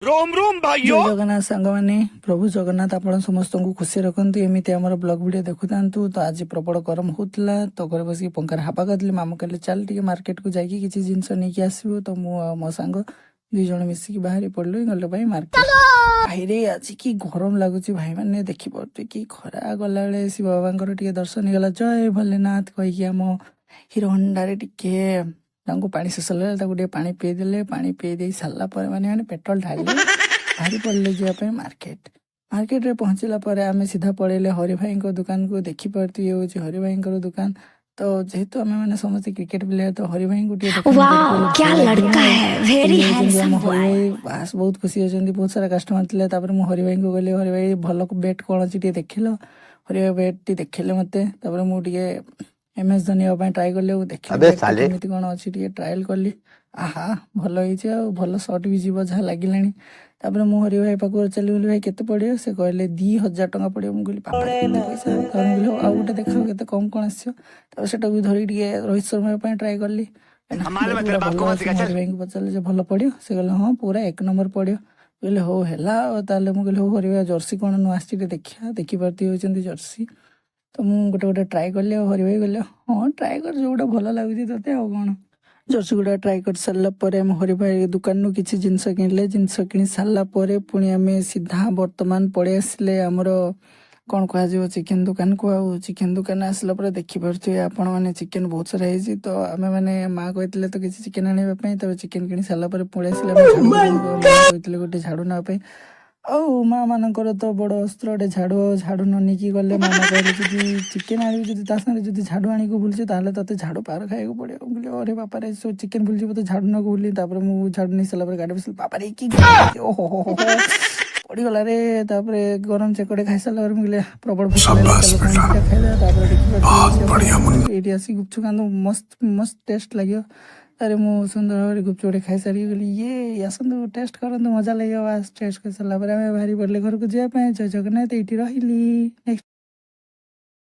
रोम रोम जय भाइयों। जगन्नाथ सांग मैंने प्रभु जगन्नाथ आप समस्त को खुशी रखते एमती आम ब्लग वीडियो देखु था। तो आज प्रबल गरम होता तो घर बस पंखार हावा करते मामू कहले चल टे मार्केट को जाकि किसी जिनस नहीं आसो तो मो सांग दुई जन मिसिकी बाहरी पड़े गल भाई मार्केट भाई आज कि गरम लगुच भाई मैंने देखिपे कि खरा गला बेले शिव बाबा टे दर्शन गला जय भोलेनाथ कहीकि आम हिरो हंडारे टिके पानी शेष लगे पानी पीदेले पानी पी दे सारा मैंने पेट्रोल ढाले बाहरी पड़े जावाई मार्केट मार्केट रे पहुँचला आम सीधा पड़ेले हरि भाई दुकान को देखिपे ये हूँ हरि भाई दुकान। तो जेहेतु आम मैंने समस्त क्रिकेट प्लेयर तो हरि भाई को वाह क्या लड़का है, वेरी हैंडसम हरि बॉय। भाई बास बहुत खुशी होती बहुत सारा कस्टमर थे। मुझे हरि भाई को गली हरि भाई भल बेट कौन अच्छी देख लो हरि भाई बेट टी देखले मत मुझे एमएस धोनी हाँ ट्राए कली देखिए केमी कौन अच्छी ट्राएल कली आहा भल हो भल सर्ट भी जीव जहाँ लगे तापर मु हरि भाई पाक चली गली भाई केते पड़ो से कहले 2000 टका पड़ो मुझे पापा पैसा कहले आउ गोटे देख के कम कौन आसो सेटा भी धरी रोहित शर्मा ट्राए कली हमारे में तेरे बाप को मत सिखा हरि चल। भाई को पचारे भल पड़ो से कहले हाँ पूरा 1 नंबर पड़ो कहले हो है मुझे हो हरि भाई जर्सी कौन नुआ आसी देखा देखिपारती होती जर्सी तो मुझे गोटे गोटे ट्राए कली हरि भाई कहले हाँ ट्राए कर जोटा भल लगुच तोते आ कौन जर्सी गुड़ा ट्राए कर सारापर आम हरि भाई दुकान किसी जिनस किणले जिनस कि सारापर पुणी आम सीधा बर्तमान पड़े आसिले आमर कौन कह चिकेन दुकान को आ चिकेन दुकान आसला देखिपे आपण मैंने चिकेन बहुत सारा है तो आम मैंने माँ कहते तो किसी चिकेन आने तब चिकेन कि सारापर पड़े आसिले गोटे झाड़ू नापी आउ माँ मानकर तो बड़ अस्त्र गोटे झाड़ू झाड़ू न नहीं गले मामा कहले जी चिकेन आने जो झाड़ू आनी भूलचे ते झाड़ू पार खाया पड़े बोले अरे बापा रे सो चिकेन भूल तो झाड़ू ना भूली मुझे झाड़ू नहीं सारा गाड़ी बस बापा रे कि ओहो पड़गला रे गरम चेकड़े खाई सारा मुझे प्रबल भूख लगे चलो कौन दिटा खाई देखिए आसी गुपचुप खाँदो मस्त मस्त टेस्ट लगे। अरे मु सुंदर भाव गुपचुप खाई सारी गली ये आसतु टेस्ट करूँ मजा लगे टेस्ट कर सारा बाहरी पड़े घर को जावाई जय जगन्नाथ ये रही नेक्स्ट।